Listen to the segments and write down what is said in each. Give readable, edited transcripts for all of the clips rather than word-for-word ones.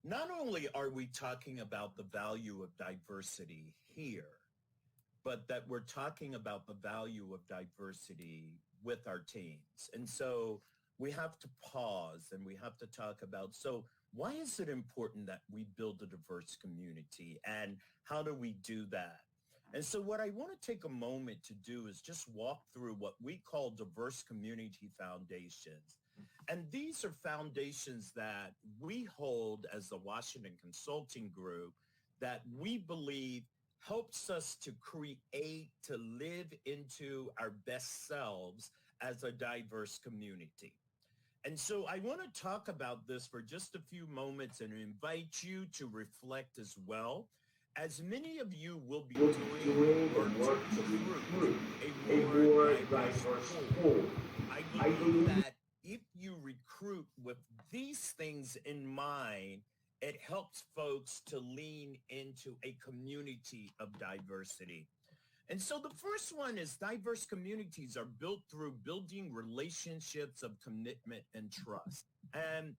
not only are we talking about the value of diversity here, but that we're talking about the value of diversity with our teams. And so we have to pause and we have to talk about, so why is it important that we build a diverse community and how do we do that? And so what I want to take a moment to do is just walk through what we call diverse community foundations. And these are foundations that we hold as the Washington Consulting Group that we believe helps us to create, to live into our best selves as a diverse community. And so I want to talk about this for just a few moments and invite you to reflect as well, as many of you will be Will be doing doing the work the to work to recruit recruit a a more more diverse diverse pool. pool. I I believe believe that if you recruit with these things in mind, it helps folks to lean into a community of diversity. And so the first one is diverse communities are built through building relationships of commitment and trust. And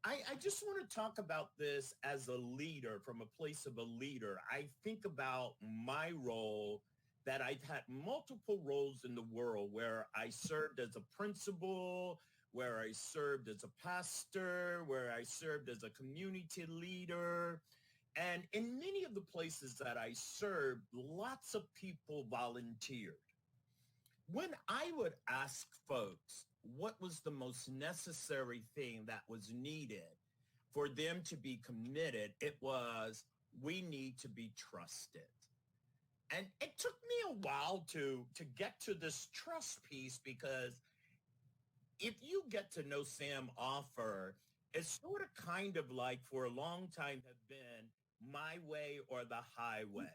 I just want to talk about this as a leader, from a place of a leader. I think about my role, that I've had multiple roles in the world where I served as a principal, where I served as a pastor, where I served as a community leader. And in many of the places that I served, lots of people volunteered. When I would ask folks what was the most necessary thing that was needed for them to be committed, it was, we need to be trusted. And it took me a while to get to this trust piece, because if you get to know Sam Offer, it's sort of kind of like for a long time have been my way or the highway.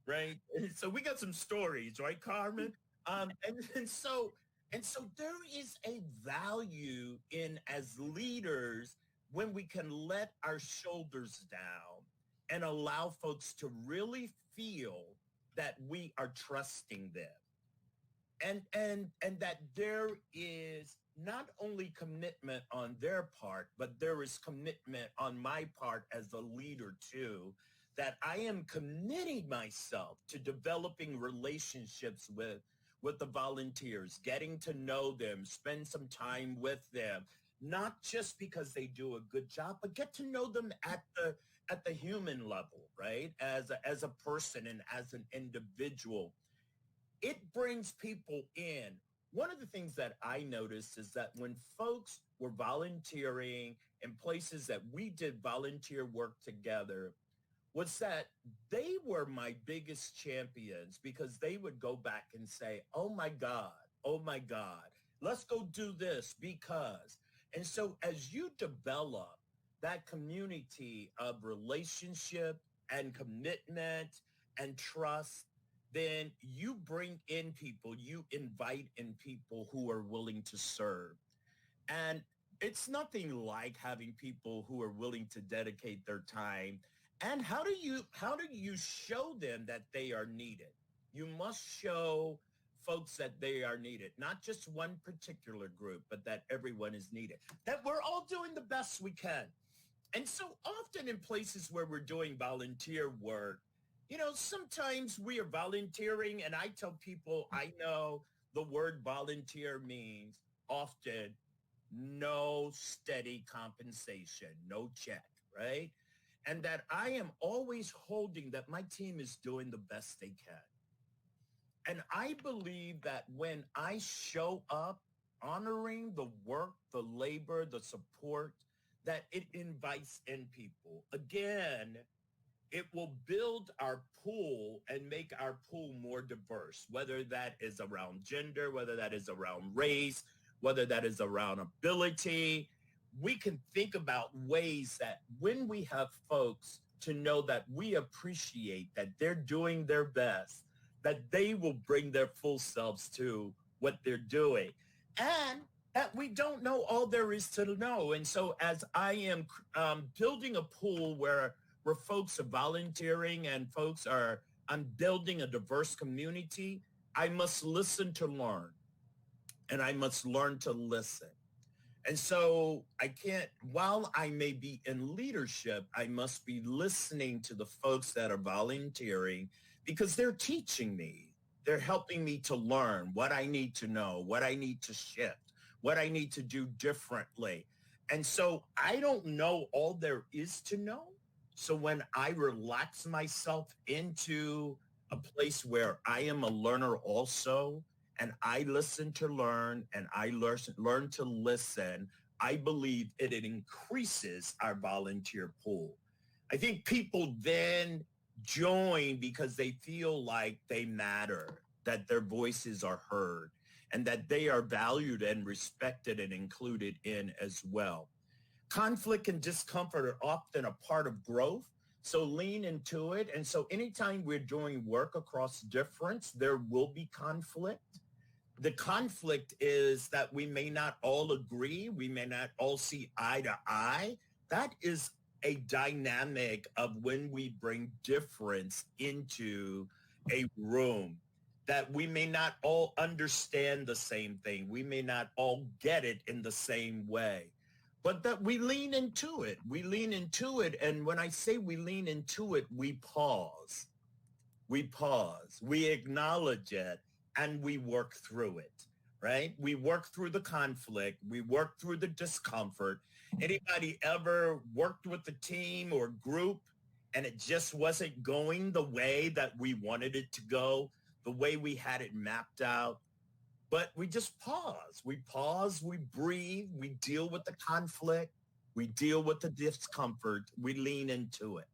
Right? And so we got some stories, right, Carmen? And so there is a value in, as leaders, when we can let our shoulders down and allow folks to really feel that we are trusting them, and that there is not only commitment on their part, but there is commitment on my part as a leader too, that I am committing myself to developing relationships with the volunteers, getting to know them, spend some time with them, not just because they do a good job, but get to know them at the human level, right? As a person and as an individual, it brings people in. One of the things that I noticed is that when folks were volunteering in places that we did volunteer work together, was that they were my biggest champions, because they would go back and say, oh my God, let's go do this because. And so as you develop that community of relationship and commitment and trust, then you bring in people, you invite in people who are willing to serve. And it's nothing like having people who are willing to dedicate their time. And how do you show them that they are needed? You must show folks that they are needed, not just one particular group, but that everyone is needed, that we're all doing the best we can. And so often in places where we're doing volunteer work, sometimes we are volunteering, and I tell people, I know the word volunteer means often no steady compensation, no check, right? And that I am always holding that my team is doing the best they can. And I believe that when I show up honoring the work, the labor, the support, that it invites in people. Again, it will build our pool and make our pool more diverse, whether that is around gender, whether that is around race, whether that is around ability. We can think about ways that when we have folks to know that we appreciate that they're doing their best, that they will bring their full selves to what they're doing. And that we don't know all there is to know. And so as I am building a pool where folks are volunteering and I'm building a diverse community, I must listen to learn, and I must learn to listen. And so I can't, while I may be in leadership, I must be listening to the folks that are volunteering because they're teaching me. They're helping me to learn what I need to know, what I need to shift, what I need to do differently. And so I don't know all there is to know. So when I relax myself into a place where I am a learner also, and I listen to learn and I learn to listen, I believe it increases our volunteer pool. I think people then join because they feel like they matter, that their voices are heard, and that they are valued and respected and included in as well. Conflict and discomfort are often a part of growth. So lean into it. And so anytime we're doing work across difference, there will be conflict. The conflict is that we may not all agree. We may not all see eye to eye. That is a dynamic of when we bring difference into a room, that we may not all understand the same thing. We may not all get it in the same way, but that we lean into it. We lean into it. And when I say we lean into it, we pause. We pause. We acknowledge it and we work through it, right? We work through the conflict. We work through the discomfort. Anybody ever worked with a team or group and it just wasn't going the way that we wanted it to go, the way we had it mapped out? But we just pause. We pause, we breathe, we deal with the conflict, we deal with the discomfort, we lean into it.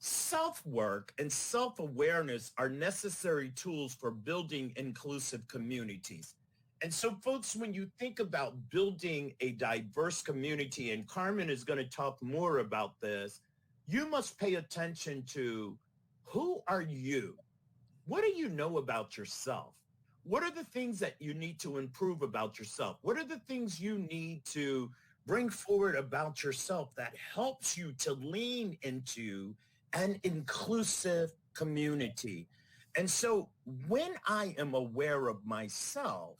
Self-work and self-awareness are necessary tools for building inclusive communities. And so, folks, when you think about building a diverse community, and Carmen is going to talk more about this, you must pay attention to who are you? What do you know about yourself? What are the things that you need to improve about yourself? What are the things you need to bring forward about yourself that helps you to lean into an inclusive community? And so when I am aware of myself,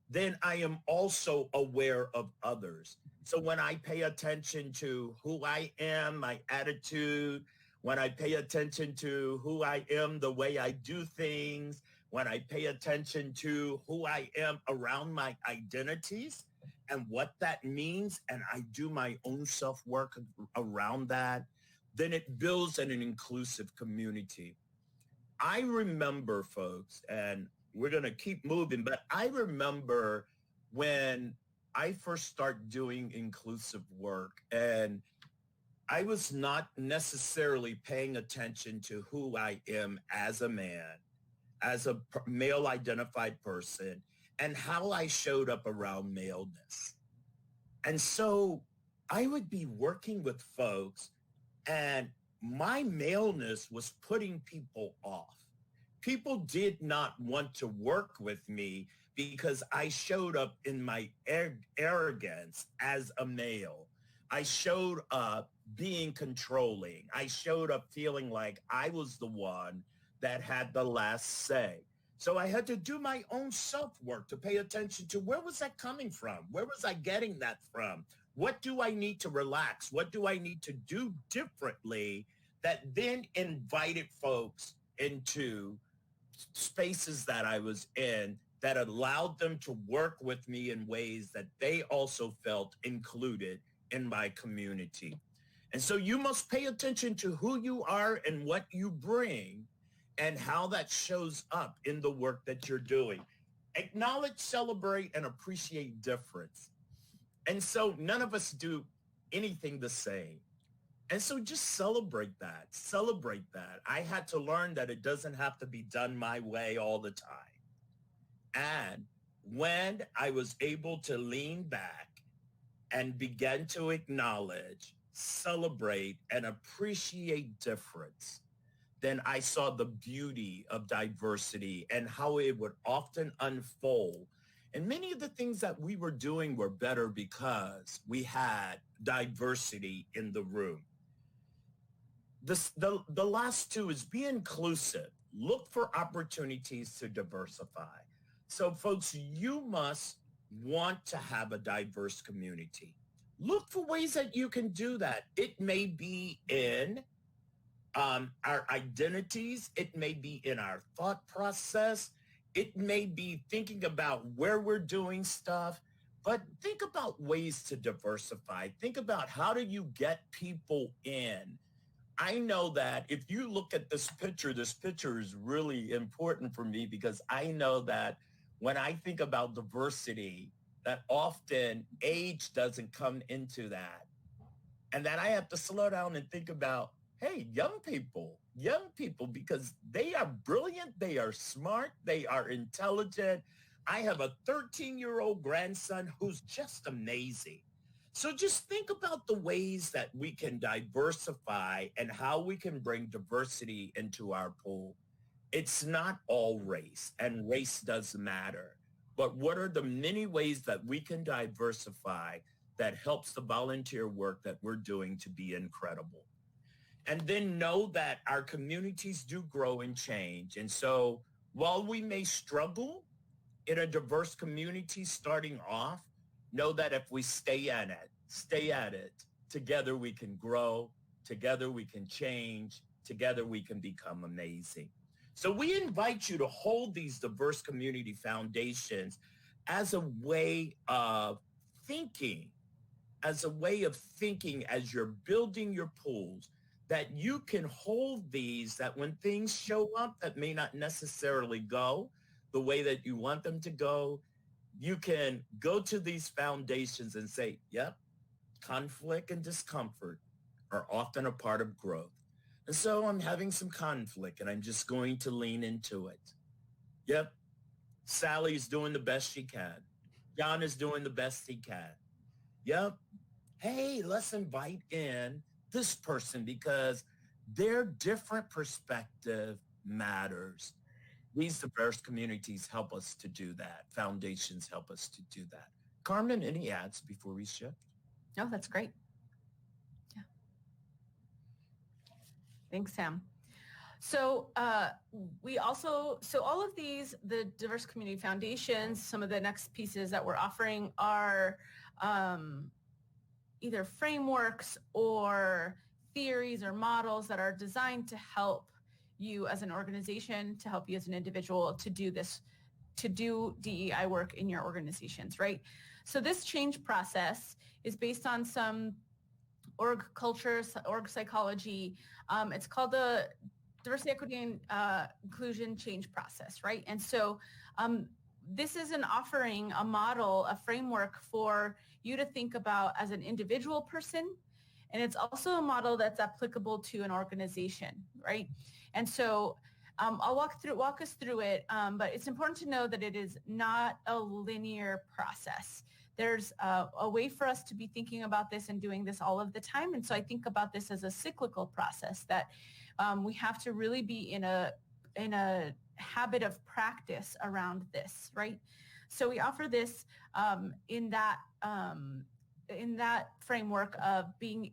then I am also aware of others. So when I pay attention to who I am, my attitude, when I pay attention to who I am, the way I do things, when I pay attention to who I am around my identities and what that means, and I do my own self-work around that, then it builds an inclusive community. I remember, folks, and we're going to keep moving, but I remember when I first started doing inclusive work, and I was not necessarily paying attention to who I am as a man, as a male identified person, and how I showed up around maleness. And so I would be working with folks and my maleness was putting people off. People did not want to work with me because I showed up in my arrogance as a male. I showed up being controlling. I showed up feeling like I was the one that had the last say. So I had to do my own self-work to pay attention to where was that coming from? Where was I getting that from? What do I need to relax? What do I need to do differently that then invited folks into spaces that I was in that allowed them to work with me in ways that they also felt included in my community. And so you must pay attention to who you are and what you bring and how that shows up in the work that you're doing. Acknowledge, celebrate, and appreciate difference. And so none of us do anything the same. And so just celebrate that. Celebrate that. I had to learn that it doesn't have to be done my way all the time. And when I was able to lean back and begin to acknowledge, celebrate, and appreciate difference, then I saw the beauty of diversity and how it would often unfold. And many of the things that we were doing were better because we had diversity in the room. The last two is be inclusive. Look for opportunities to diversify. So folks, you must want to have a diverse community. Look for ways that you can do that. It may be in our identities. It may be in our thought process. It may be thinking about where we're doing stuff. But think about ways to diversify. Think about how do you get people in. I know that if you look at this picture is really important for me because I know that when I think about diversity, that often age doesn't come into that. And that I have to slow down and think about, hey, young people, because they are brilliant, they are smart, they are intelligent. I have a 13-year-old grandson who's just amazing. So just think about the ways that we can diversify and how we can bring diversity into our pool. It's not all race, and race does matter. But what are the many ways that we can diversify that helps the volunteer work that we're doing to be incredible? And then know that our communities do grow and change. And so while we may struggle in a diverse community starting off, know that if we stay at it, together we can grow, together we can change, together we can become amazing. So we invite you to hold these diverse community foundations as a way of thinking, as you're building your pools, that you can hold these, that when things show up that may not necessarily go the way that you want them to go, you can go to these foundations and say, yep, conflict and discomfort are often a part of growth. And so I'm having some conflict and I'm just going to lean into it. Yep, Sally's doing the best she can. John is doing the best he can. Yep. Hey, let's invite in this person because their different perspective matters. These diverse communities help us to do that. Foundations help us to do that. Carmen, any ads before we shift? No, that's great. Yeah. Thanks, Sam. So all of these, the diverse community foundations, some of the next pieces that we're offering are either frameworks or theories or models that are designed to help you as an organization, to help you as an individual to do this, to do DEI work in your organizations, right? So this change process is based on some org culture, org psychology. It's called the diversity, equity, and inclusion change process, right? And so this is an offering, a model, a framework for you to think about as an individual person. And it's also a model that's applicable to an organization, right? And so I'll walk us through it, but it's important to know that it is not a linear process. There's a way for us to be thinking about this and doing this all of the time. And so I think about this as a cyclical process that we have to really be in a habit of practice around this, right? So we offer this in that framework of being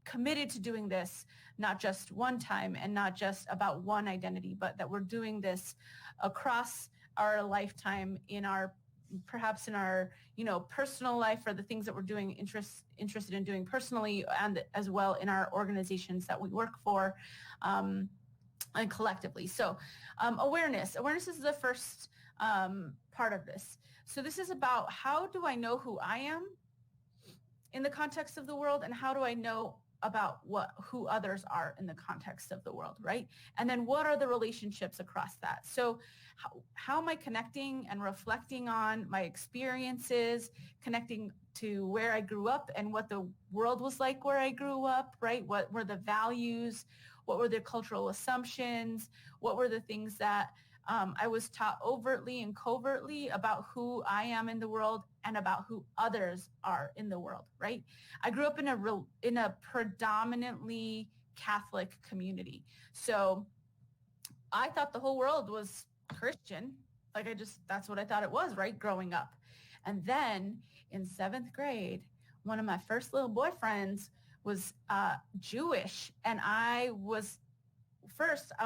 committed to doing this, not just one time and not just about one identity, but that we're doing this across our lifetime perhaps in our, personal life, or the things that we're doing, interested in doing personally, and as well in our organizations that we work for, and collectively. So awareness is the first part of this. So this is about, how do I know who I am in the context of the world, and how do I know about who others are in the context of the world, right? And then what are the relationships across that? So how am I connecting and reflecting on my experiences, connecting to where I grew up and what the world was like where I grew up, right? What were the values? What were the cultural assumptions? What were the things that I was taught overtly and covertly about who I am in the world and about who others are in the world, right? I grew up in a predominantly Catholic community. So I thought the whole world was Christian. That's what I thought it was, right? Growing up. And then in 7th grade, one of my first little boyfriends was Jewish. And I was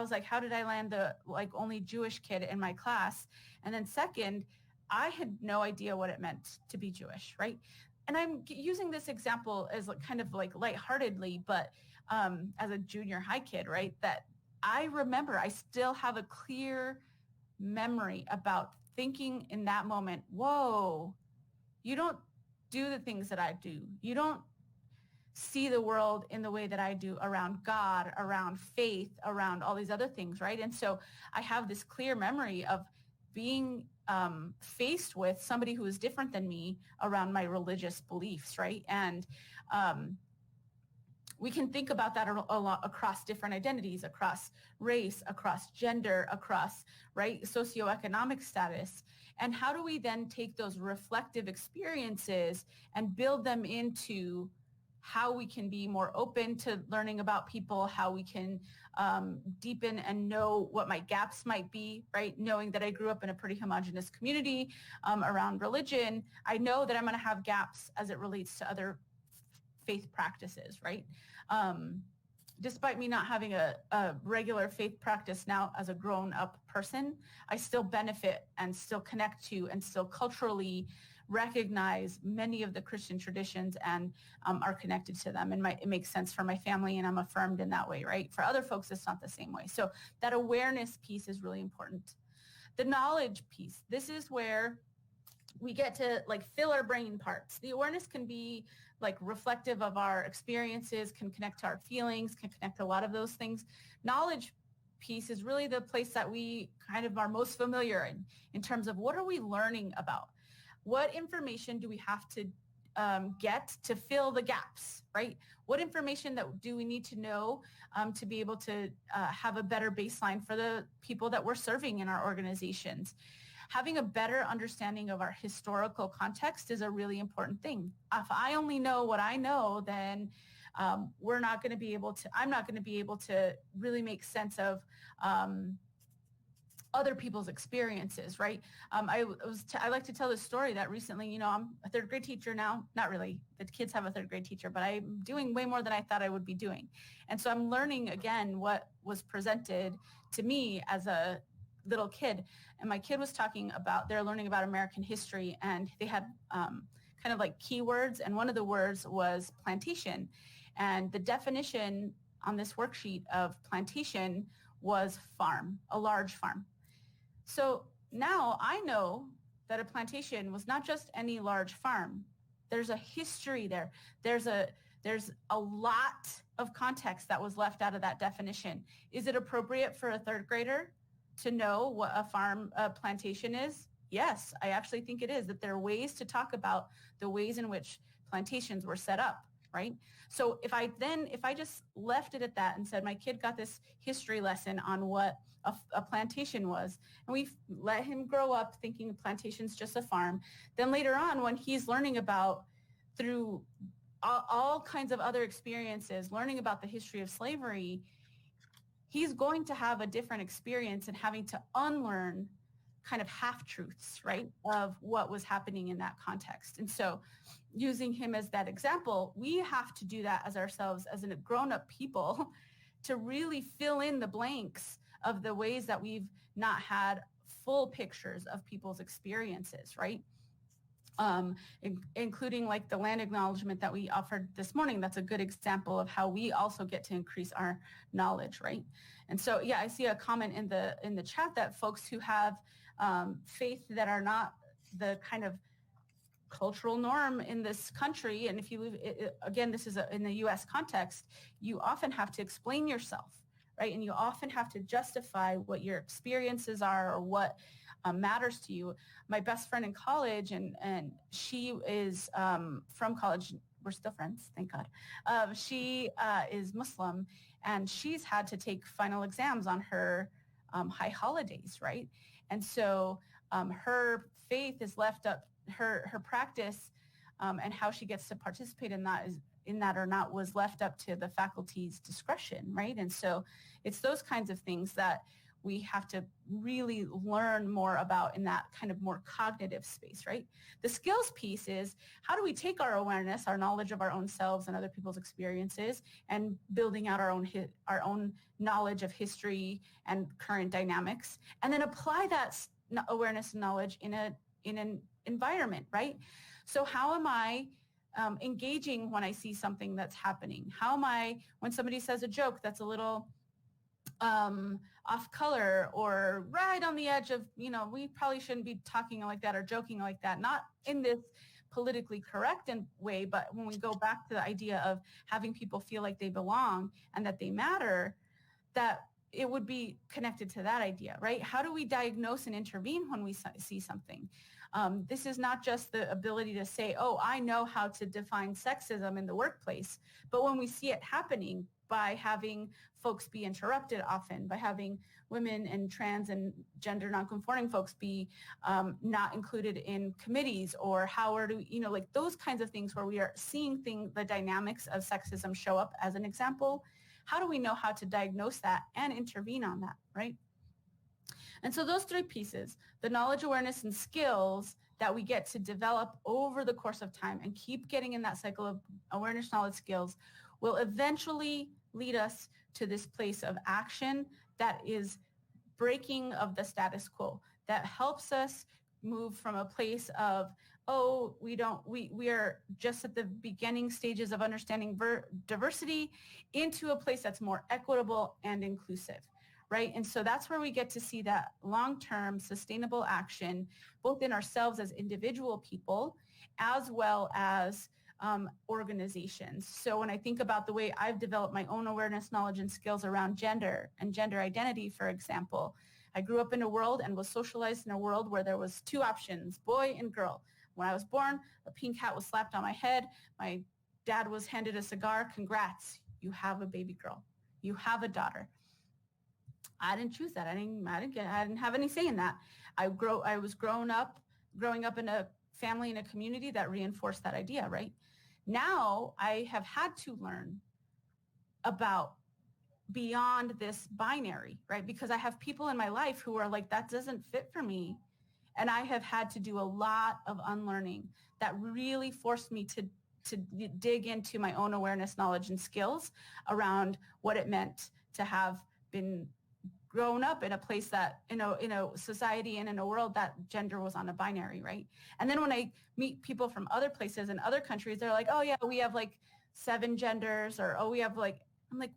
like, how did I land the only Jewish kid in my class? And then second, I had no idea what it meant to be Jewish, right? And I'm using this example as kind of like lightheartedly, but as a junior high kid, right? That I remember, I still have a clear memory about thinking in that moment, whoa, you don't do the things that I do. You don't see the world in the way that I do around God, around faith, around all these other things, right? And so I have this clear memory of being faced with somebody who is different than me around my religious beliefs, right? And we can think about that a lot across different identities, across race, across gender, across, right, socioeconomic status. And how do we then take those reflective experiences and build them into how we can be more open to learning about people, how we can deepen and know what my gaps might be, right? Knowing that I grew up in a pretty homogenous community around religion, I know that I'm going to have gaps as it relates to other faith practices, right? Despite me not having a regular faith practice now as a grown-up person, I still benefit and still connect to and still culturally recognize many of the Christian traditions and are connected to them. And it makes sense for my family, and I'm affirmed in that way, right? For other folks, it's not the same way. So that awareness piece is really important. The knowledge piece, this is where we get to like fill our brain parts. The awareness can be like reflective of our experiences, can connect to our feelings, can connect to a lot of those things. Knowledge piece is really the place that we kind of are most familiar in terms of what are we learning about? What information do we have to get to fill the gaps, right? What information do we need to know to be able to have a better baseline for the people that we're serving in our organizations? Having a better understanding of our historical context is a really important thing. If I only know what I know, then I'm not going to be able to really make sense of other people's experiences, right? I like to tell this story that recently, I'm a third grade teacher now. Not really. The kids have a third grade teacher, but I'm doing way more than I thought I would be doing. And so I'm learning again what was presented to me as a little kid. And my kid was they're learning about American history, and they had kind of like keywords. And one of the words was plantation. And the definition on this worksheet of plantation was farm, a large farm. So now I know that a plantation was not just any large farm. There's a history there. There's a lot of context that was left out of that definition. Is it appropriate for a third grader to know what a plantation is? Yes, I actually think it is, that there are ways to talk about the ways in which plantations were set up, right? So if I just left it at that and said my kid got this history lesson on what a plantation was, and we let him grow up thinking a plantation's just a farm, then later on when he's learning about through all kinds of other experiences, learning about the history of slavery, he's going to have a different experience and having to unlearn kind of half-truths, right, of what was happening in that context. And so using him as that example, we have to do that as ourselves as a grown-up people to really fill in the blanks of the ways that we've not had full pictures of people's experiences, right? Including like the land acknowledgement that we offered this morning. That's a good example of how we also get to increase our knowledge, right? And so, yeah, I see a comment in the chat that folks who have faith that are not the kind of cultural norm in this country, and if you live, again, this is in the U.S. context, you often have to explain yourself, right? And you often have to justify what your experiences are or what matters to you. My best friend in college, and she is from college. We're still friends, thank God. She is Muslim, and she's had to take final exams on her high holidays, right? And so her faith is left up, her practice and how she gets to participate in that or not was left up to the faculty's discretion, right? And so it's those kinds of things that we have to really learn more about in that kind of more cognitive space, right? The skills piece is how do we take our awareness, our knowledge of our own selves and other people's experiences, and building out our own knowledge of history and current dynamics, and then apply that awareness and knowledge in in an environment, right? So how am I engaging when I see something that's happening? How am I, when somebody says a joke that's a little off color or right on the edge of, we probably shouldn't be talking like that or joking like that, not in this politically correct way, but when we go back to the idea of having people feel like they belong and that they matter, that it would be connected to that idea, right? How do we diagnose and intervene when we see something? This is not just the ability to say, oh, I know how to define sexism in the workplace, but when we see it happening by having folks be interrupted often, by having women and trans and gender nonconforming folks be not included in committees, or how are like those kinds of things where we are seeing the dynamics of sexism show up as an example. How do we know how to diagnose that and intervene on that, right? And so those three pieces, the knowledge, awareness, and skills that we get to develop over the course of time and keep getting in that cycle of awareness, knowledge, skills, will eventually lead us to this place of action that is breaking of the status quo, that helps us move from a place of, oh, we are just at the beginning stages of understanding diversity, into a place that's more equitable and inclusive, right? And so that's where we get to see that long-term sustainable action, both in ourselves as individual people, as well as organizations. So when I think about the way I've developed my own awareness, knowledge, and skills around gender and gender identity, for example, I grew up in a world and was socialized in a world where there was two options, boy and girl. When I was born, a pink hat was slapped on my head. My dad was handed a cigar. Congrats, you have a baby girl. You have a daughter. I didn't choose that. I didn't have any say in that. I was growing up in a family and a community that reinforced that idea, right? Now I have had to learn about beyond this binary, right? Because I have people in my life who are like, that doesn't fit for me. And I have had to do a lot of unlearning that really forced me to dig into my own awareness, knowledge, and skills around what it meant to have been grown up in a place that, in a society and in a world that gender was on a binary, right? And then when I meet people from other places and other countries, they're like, oh yeah, we have like 7 genders, or oh, we have like, I'm like,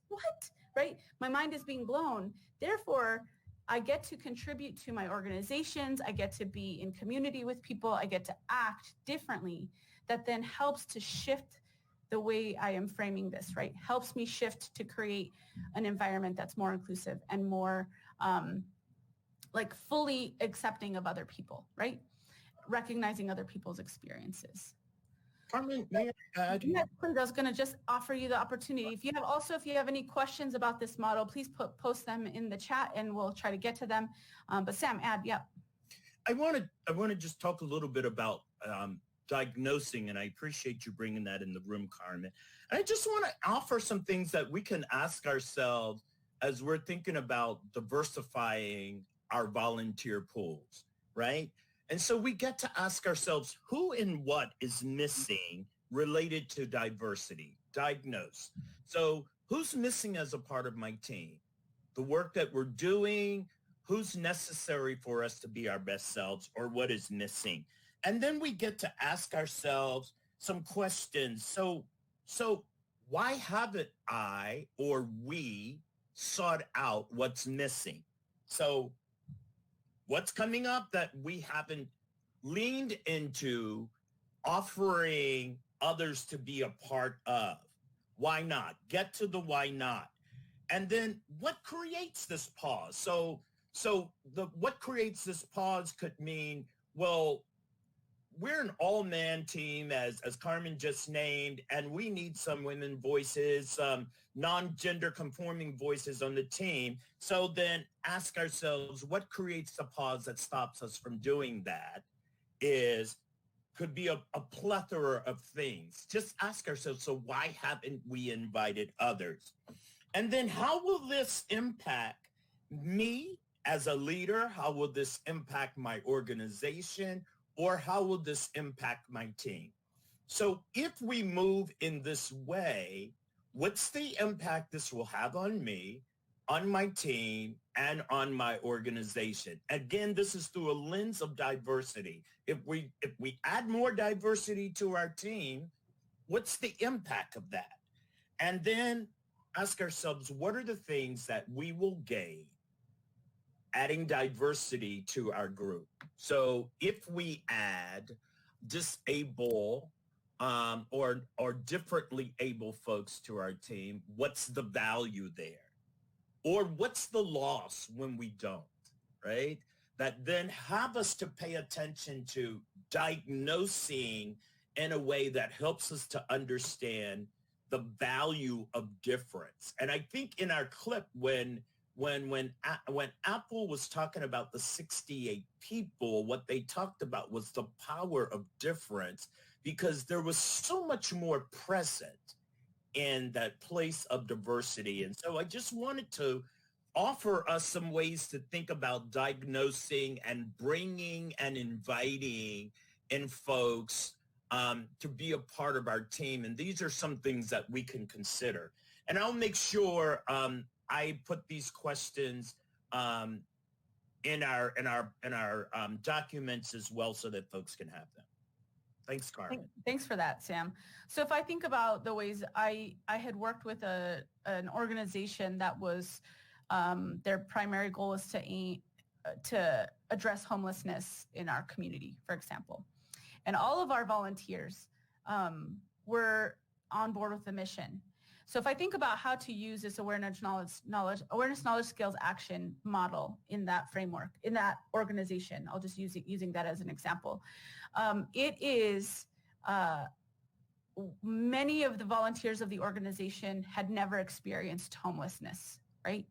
what, right? My mind is being blown. Therefore, I get to contribute to my organizations. I get to be in community with people. I get to act differently. That then helps to shift the way I am framing this, right? Helps me shift to create an environment that's more inclusive and more like fully accepting of other people, right? Recognizing other people's experiences. Carmen, may I add? Yeah, please, I was going to just offer you the opportunity. If you have any questions about this model, please post them in the chat and we'll try to get to them. But Sam, add, yeah. I want to just talk a little bit about diagnosing, and I appreciate you bringing that in the room, Carmen. And I just want to offer some things that we can ask ourselves as we're thinking about diversifying our volunteer pools, right? And so we get to ask ourselves, who and what is missing related to diversity? Diagnose. So who's missing as a part of my team? The work that we're doing, who's necessary for us to be our best selves, or what is missing? And then we get to ask ourselves some questions. So why haven't I or we sought out what's missing? So what's coming up that we haven't leaned into offering others to be a part of? Why not? Get to the why not. And then what creates this pause? So what creates this pause could mean, well, we're an all-man team, as Carmen just named, and we need some women voices, some non-gender conforming voices on the team. So then ask ourselves, what creates the pause that stops us from doing that? Could be a plethora of things. Just ask ourselves, so why haven't we invited others? And then how will this impact me as a leader? How will this impact my organization? Or how will this impact my team? So if we move in this way, what's the impact this will have on me? on my team and on my organization. Again, this is through a lens of diversity. If we add more diversity to our team, what's the impact of that? And then ask ourselves, what are the things that we will gain adding diversity to our group? So if we add disabled or differently able folks to our team, what's the value there? Or what's the loss when we don't, right? That then have us to pay attention to diagnosing in a way that helps us to understand the value of difference. And I think in our clip, when Apple was talking about the 68 people, what they talked about was the power of difference, because there was so much more present in that place of diversity. And so I just wanted to offer us some ways to think about diagnosing and bringing and inviting in folks to be a part of our team. And these are some things that we can consider. And I'll make sure I put these questions in our documents as well, so that folks can have them. Thanks, Carmen. Thanks for that, Sam. So if I think about the ways I had worked with an organization that was their primary goal is to address homelessness in our community, for example. And all of our volunteers were on board with the mission. So if I think about how to use this awareness, knowledge, skills, action model in that framework, in that organization, I'll just using that as an example. It is many of the volunteers of the organization had never experienced homelessness, right?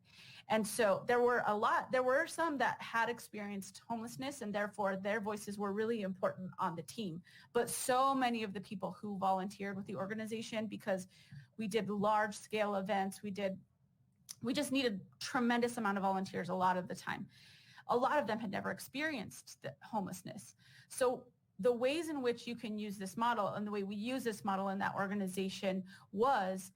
And so there were some that had experienced homelessness, and therefore their voices were really important on the team. But so many of the people who volunteered with the organization, because we did large scale events, we just needed tremendous amount of volunteers a lot of the time. A lot of them had never experienced the homelessness. So the ways in which you can use this model, and the way we use this model in that organization, was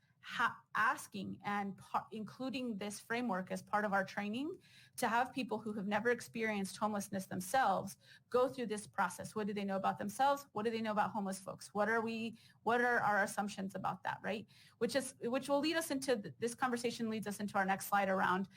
asking and including this framework as part of our training, to have people who have never experienced homelessness themselves go through this process. What do they know about themselves? What do they know about homeless folks? What are our assumptions about that, right? Which will lead us into, this conversation leads us into our next slide around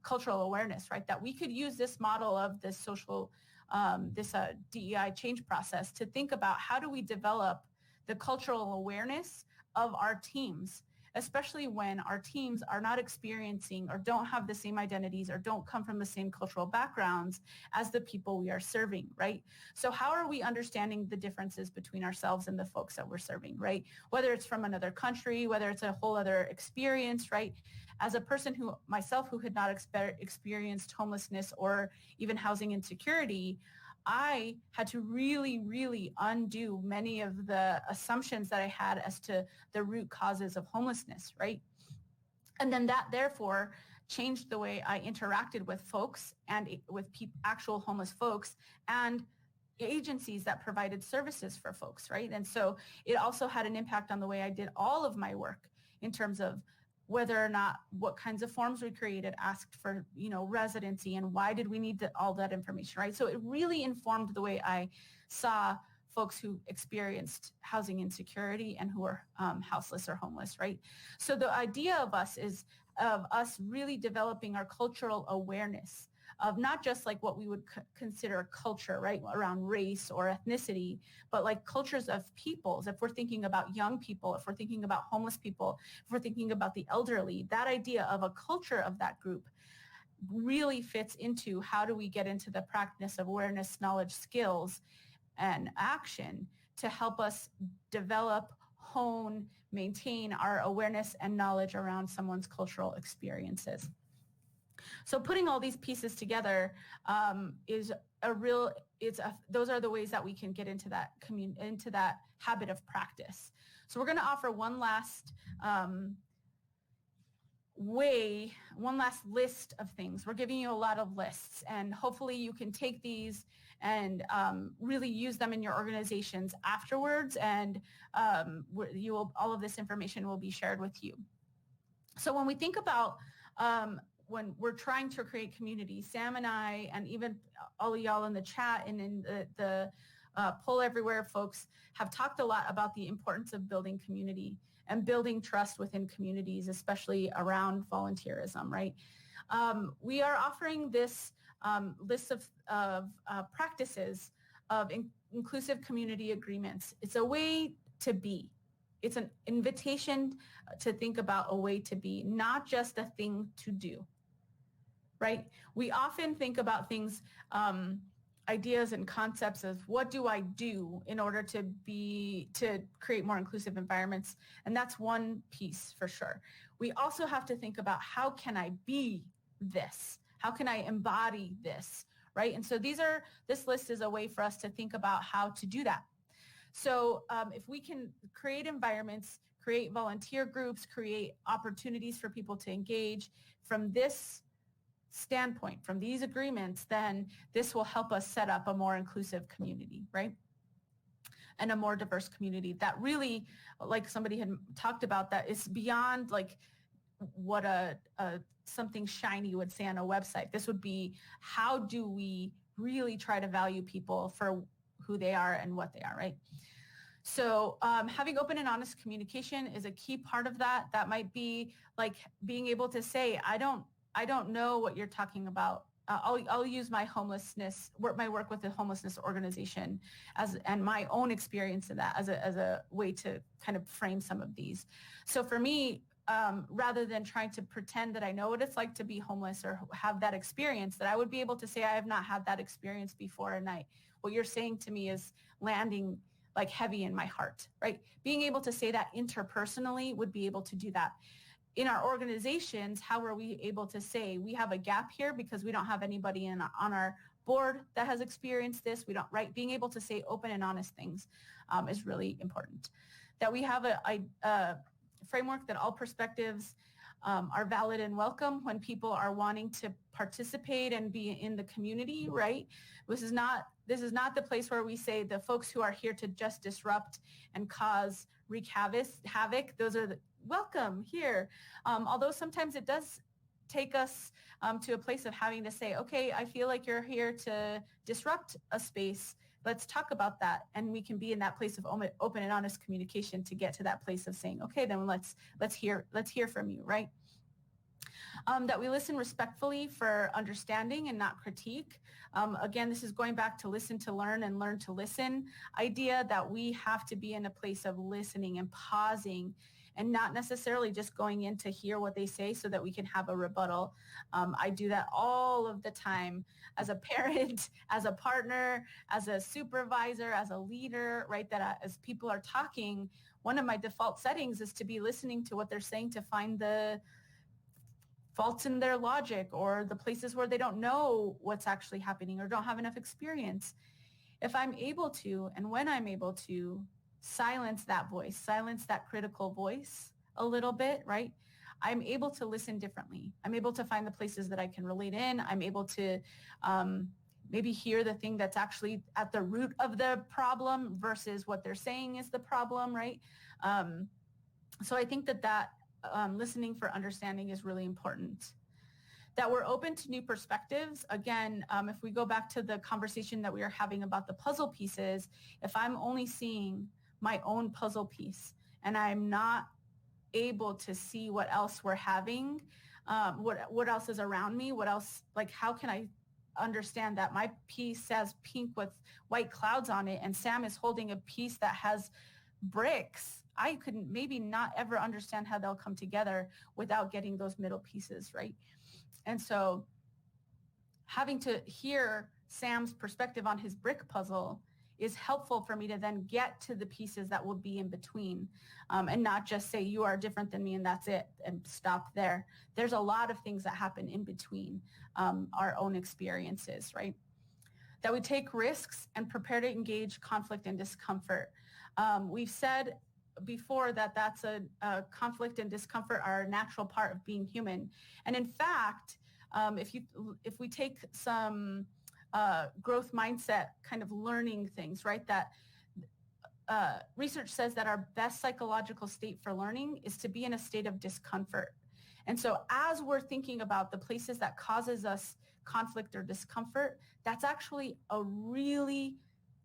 cultural awareness, right? That we could use this model of this social, DEI change process to think about, how do we develop the cultural awareness of our teams, especially when our teams are not experiencing or don't have the same identities or don't come from the same cultural backgrounds as the people we are serving, right? So how are we understanding the differences between ourselves and the folks that we're serving, right? Whether it's from another country, whether it's a whole other experience, right? As a person who had not experienced homelessness or even housing insecurity, I had to really, really undo many of the assumptions that I had as to the root causes of homelessness, right? And then that therefore changed the way I interacted with folks and with actual homeless folks and agencies that provided services for folks, right? And so it also had an impact on the way I did all of my work in terms of whether or not, what kinds of forms we created, asked for, residency, and why did we need all that information, right? So it really informed the way I saw folks who experienced housing insecurity and who are houseless or homeless, right? So the idea of us is of us really developing our cultural awareness of not just like what we would consider culture, right, around race or ethnicity, but like cultures of peoples. If we're thinking about young people, if we're thinking about homeless people, if we're thinking about the elderly, that idea of a culture of that group really fits into how do we get into the practice of awareness, knowledge, skills, and action to help us develop, hone, maintain our awareness and knowledge around someone's cultural experiences. So putting all these pieces together those are the ways that we can get into that habit of practice. So we're going to offer one last list of things. We're giving you a lot of lists, and hopefully you can take these and really use them in your organizations afterwards, and all of this information will be shared with you. So when we think about when we're trying to create community, Sam and I, and even all of y'all in the chat and in the Poll Everywhere folks have talked a lot about the importance of building community and building trust within communities, especially around volunteerism, right? We are offering this list of practices of inclusive community agreements. It's a way to be. It's an invitation to think about a way to be, not just a thing to do, right? We often think about things, ideas and concepts of what do I do in order to create more inclusive environments. And that's one piece for sure. We also have to think about how can I be this? How can I embody this, right? And so this list is a way for us to think about how to do that. So if we can create environments, create volunteer groups, create opportunities for people to engage from this standpoint, from these agreements, then this will help us set up a more inclusive community, right? And a more diverse community that really, like somebody had talked about, that is beyond like what something shiny would say on a website. This would be, how do we really try to value people for who they are and what they are, right? So having open and honest communication is a key part of that. That might be like being able to say, I don't know what you're talking about. I'll use my work with the homelessness organization and my own experience in that as a way to kind of frame some of these. So for me, rather than trying to pretend that I know what it's like to be homeless or have that experience, that I would be able to say I have not had that experience before, and what you're saying to me is landing like heavy in my heart, right? Being able to say that interpersonally would be able to do that. In our organizations, how are we able to say we have a gap here because we don't have anybody on our board that has experienced this? We don't, right? Being able to say open and honest things is really important. That we have a framework that all perspectives are valid and welcome when people are wanting to participate and be in the community, right? This is not the place where we say the folks who are here to just disrupt and wreak havoc, those are welcome here. Although sometimes it does take us to a place of having to say, okay, I feel like you're here to disrupt a space. Let's talk about that. And we can be in that place of open and honest communication to get to that place of saying, okay, then let's hear from you, right? That we listen respectfully for understanding and not critique. Again, this is going back to listen to learn and learn to listen idea, that we have to be in a place of listening and pausing and not necessarily just going in to hear what they say so that we can have a rebuttal. I do that all of the time as a parent, as a partner, as a supervisor, as a leader, right? That as people are talking, one of my default settings is to be listening to what they're saying to find the faults in their logic or the places where they don't know what's actually happening or don't have enough experience. If I'm able to, and when I'm able to, silence that voice, silence that critical voice a little bit, right? I'm able to listen differently. I'm able to find the places that I can relate in. I'm able to maybe hear the thing that's actually at the root of the problem versus what they're saying is the problem, right? So I think that listening for understanding is really important. That we're open to new perspectives. Again, if we go back to the conversation that we were having about the puzzle pieces, if I'm only seeing my own puzzle piece and I'm not able to see what else we're having, what else is around me, what else, like how can I understand that my piece says pink with white clouds on it and Sam is holding a piece that has bricks? I could maybe not ever understand how they'll come together without getting those middle pieces, right? And so having to hear Sam's perspective on his brick puzzle is helpful for me to then get to the pieces that will be in between, and not just say you are different than me and that's it and stop there. There's a lot of things that happen in between our own experiences, right? That we take risks and prepare to engage conflict and discomfort. We've said before that that's a conflict and discomfort are a natural part of being human. And in fact, if we take some growth mindset kind of learning things, right, that research says that our best psychological state for learning is to be in a state of discomfort. And so as we're thinking about the places that causes us conflict or discomfort, that's actually a really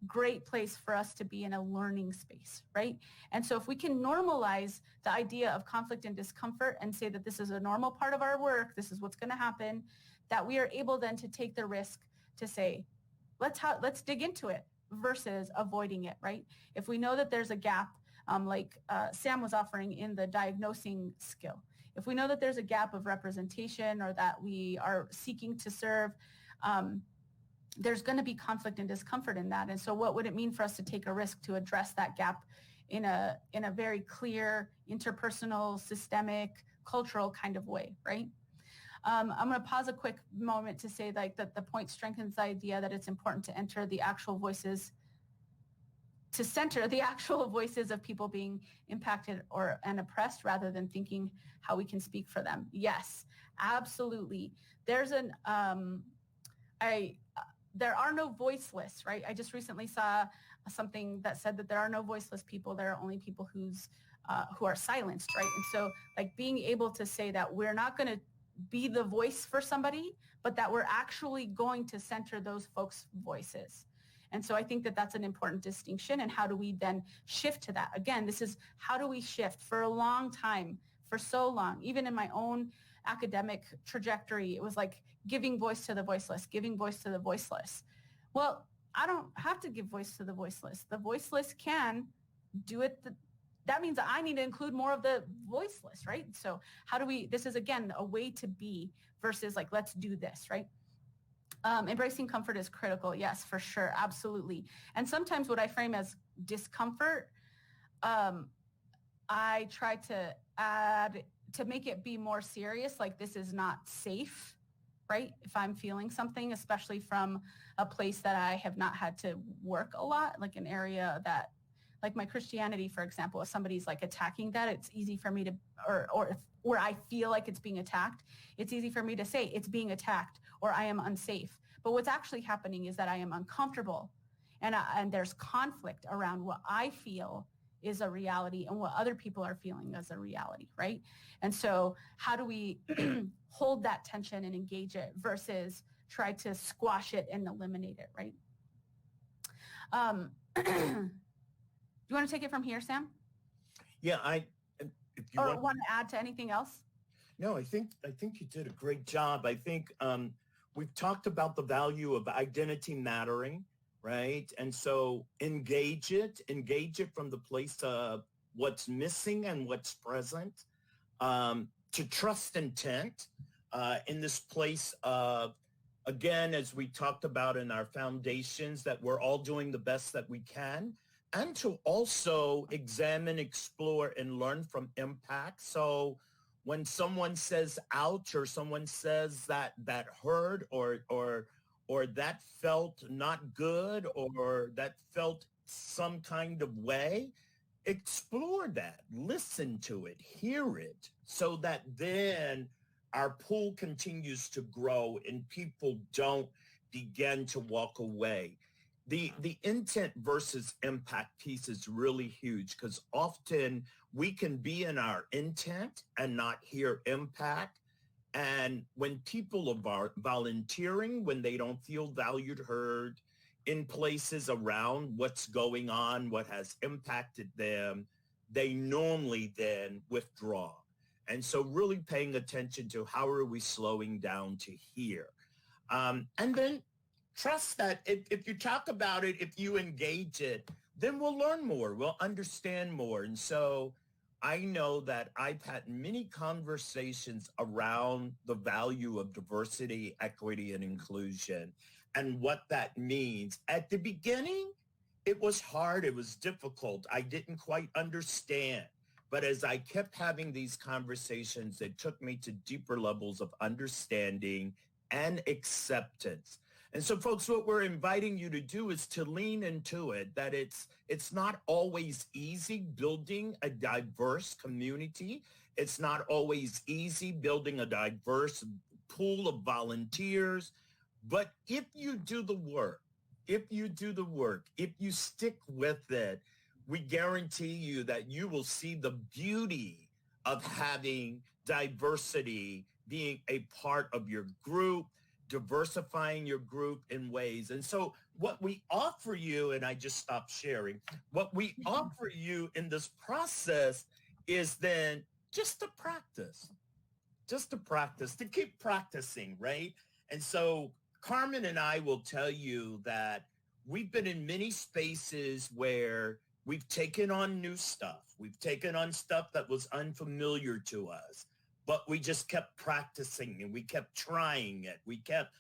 great place for us to be in a learning space, right? And so if we can normalize the idea of conflict and discomfort and say that this is a normal part of our work, this is what's going to happen, that we are able then to take the risk to say, let's dig into it versus avoiding it, right? If we know that there's a gap, like Sam was offering in the diagnosing skill, if we know that there's a gap of representation or that we are seeking to serve, there's going to be conflict and discomfort in that. And so what would it mean for us to take a risk to address that gap in a very clear, interpersonal, systemic, cultural kind of way, right? I'm going to pause a quick moment to say like that the point strengthens the idea that it's important to center the actual voices of people being impacted and oppressed rather than thinking how we can speak for them. Yes, absolutely. There's there are no voiceless, right? I just recently saw something that said that there are no voiceless people. There are only people who are silenced, right? And so like being able to say that we're not going to be the voice for somebody, but that we're actually going to center those folks' voices. And so I think that that's an important distinction. And how do we then shift to that? Again, this is how do we shift for a long time, for so long, even in my own academic trajectory, it was like giving voice to the voiceless, giving voice to the voiceless. Well, I don't have to give voice to the voiceless. The voiceless can do it. That means that I need to include more of the voiceless, right? So how do we, this is again, a way to be versus like, let's do this, right? Embracing comfort is critical. Yes, for sure. Absolutely. And sometimes what I frame as discomfort, I try to add to make it be more serious, like this is not safe, right? If I'm feeling something, especially from a place that I have not had to work a lot, like an area that, like my Christianity, for example, if somebody's like attacking that, it's easy for me to, or if, where I feel like it's being attacked, it's easy for me to say it's being attacked or I am unsafe. But what's actually happening is that I am uncomfortable and there's conflict around what I feel is a reality and what other people are feeling as a reality, right? And so how do we hold that tension and engage it versus try to squash it and eliminate it, right? Do you want to take it from here, Sam? Yeah, if you want to add to anything else? No, I think you did a great job. I think we've talked about the value of identity mattering, right? And so engage it from the place of what's missing and what's present, to trust intent in this place of, again, as we talked about in our foundations, that we're all doing the best that we can, and to also examine, explore, and learn from impact. So when someone says ouch, or someone says that hurt, or that felt not good, or that felt some kind of way, explore that, listen to it, hear it, so that then our pool continues to grow and people don't begin to walk away. The intent versus impact piece is really huge, because often we can be in our intent and not hear impact. And when people are volunteering, when they don't feel valued, heard in places around what's going on, what has impacted them, they normally then withdraw. And so really paying attention to how are we slowing down to hear. And then trust that if you talk about it, if you engage it, then we'll learn more, we'll understand more. And so I know that I've had many conversations around the value of diversity, equity, and inclusion and what that means. At the beginning, it was hard, it was difficult. I didn't quite understand. But as I kept having these conversations, it took me to deeper levels of understanding and acceptance. And so, folks, what we're inviting you to do is to lean into it, that it's not always easy building a diverse community. It's not always easy building a diverse pool of volunteers. But if you do the work, if you stick with it, we guarantee you that you will see the beauty of having diversity being a part of your group, diversifying your group in ways. And so what we offer you, and I just stopped sharing, what we offer you in this process is then just to practice, to keep practicing, right? And so Carmen and I will tell you that we've been in many spaces where we've taken on new stuff. We've taken on stuff that was unfamiliar to us, but we just kept practicing and we kept trying it. We kept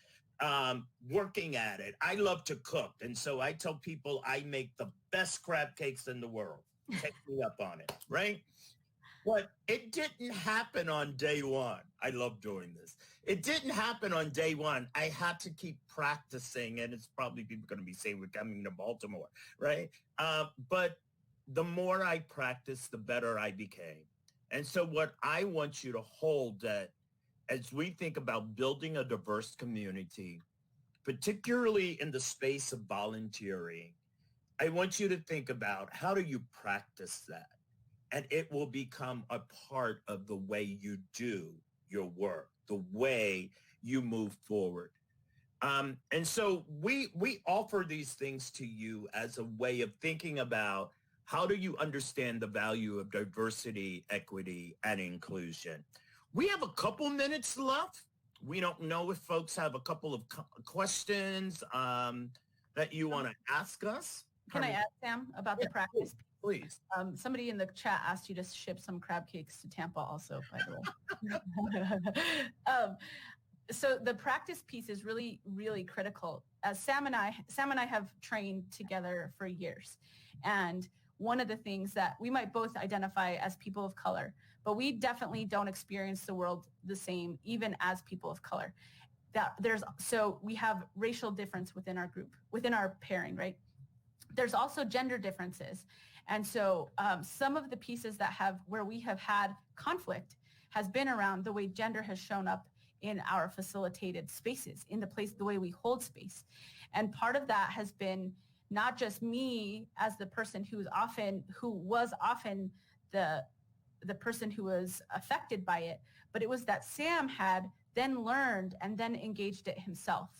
working at it. I love to cook. And so I tell people I make the best crab cakes in the world. Take me up on it, right? But it didn't happen on day one. I love doing this. It didn't happen on day one. I had to keep practicing, and it's probably people going to be saying we're coming to Baltimore, right? But the more I practiced, the better I became. And so what I want you to hold that as we think about building a diverse community, particularly in the space of volunteering, I want you to think about how do you practice that? And it will become a part of the way you do your work, the way you move forward. And so we offer these things to you as a way of thinking about how do you understand the value of diversity, equity, and inclusion. We have a couple minutes left. We don't know if folks have a couple of questions that you want to ask us. Can I ask Sam about the practice? Please. Somebody in the chat asked you to ship some crab cakes to Tampa also, by the way. So the practice piece is really, really critical. As Sam and I have trained together for years. And one of the things that we might both identify as people of color, but we definitely don't experience the world the same, even as people of color. So we have racial difference within our group, within our pairing, right? There's also gender differences. And so some of the pieces where we have had conflict has been around the way gender has shown up in our facilitated spaces, in the way we hold space. And part of that has been not just me as the person who was often the person who was affected by it, but it was that Sam had then learned and then engaged it himself.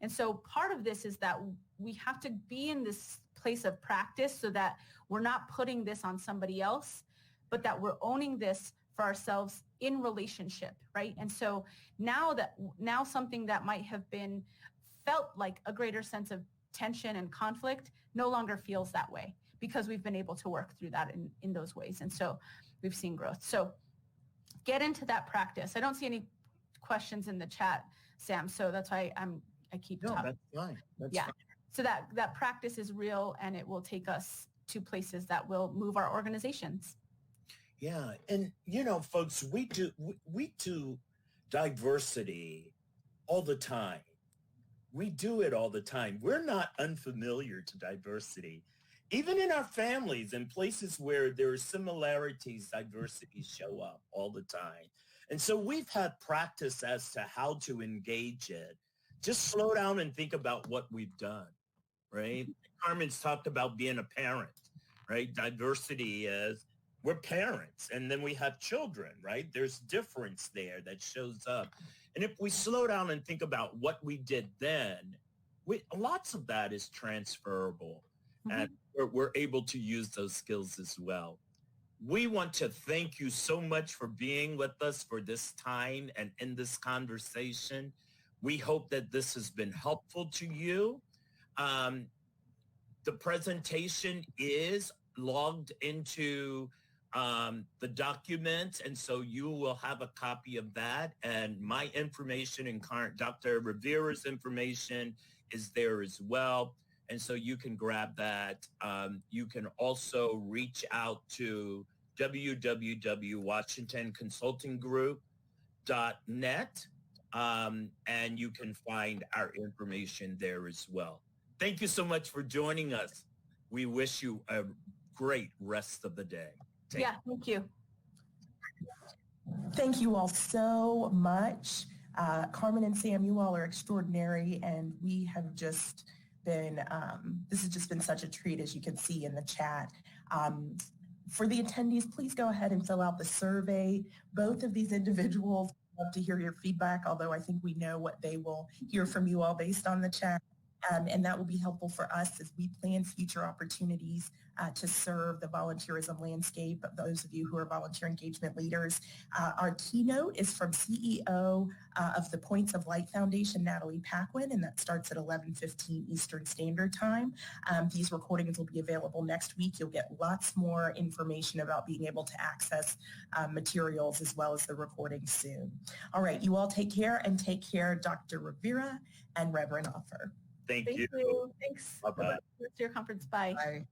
And so part of this is that we have to be in this place of practice so that we're not putting this on somebody else, but that we're owning this for ourselves in relationship, right? And so now something that might have been felt like a greater sense of tension and conflict no longer feels that way because we've been able to work through that in those ways. And so we've seen growth. So get into that practice. I don't see any questions in the chat, Sam, so that's why I keep talking. No, that's fine. That's fine. So that practice is real, and it will take us to places that will move our organizations. Yeah. And, folks, we do diversity all the time. We do it all the time. We're not unfamiliar to diversity. Even in our families and places where there are similarities, diversity show up all the time. And so we've had practice as to how to engage it. Just slow down and think about what we've done, right? Carmen's talked about being a parent, right? Diversity is we're parents, and then we have children, right? There's difference there that shows up. And if we slow down and think about what we did then, lots of that is transferable. Mm-hmm. And we're able to use those skills as well. We want to thank you so much for being with us for this time and in this conversation. We hope that this has been helpful to you. The presentation is logged into the document, and so you will have a copy of that. And my information and Dr. Rivera's information is there as well. And so you can grab that. You can also reach out to www.washingtonconsultinggroup.net, and you can find our information there as well. Thank you so much for joining us. We wish you a great rest of the day. Thank you. Thank you all so much. Carmen and Sam, you all are extraordinary, and we have just been, this has just been such a treat, as you can see in the chat. For the attendees, please go ahead and fill out the survey. Both of these individuals love to hear your feedback, although I think we know what they will hear from you all based on the chat. And that will be helpful for us as we plan future opportunities to serve the volunteerism landscape, those of you who are volunteer engagement leaders. Our keynote is from CEO of the Points of Light Foundation, Natalie Paquin, and that starts at 11:15 Eastern Standard Time. These recordings will be available next week. You'll get lots more information about being able to access materials as well as the recording soon. All right, you all take care, and take care, Dr. Rivera and Reverend Offer. Thank you. Thanks. Bye-bye. Let's do your conference. Bye. Bye.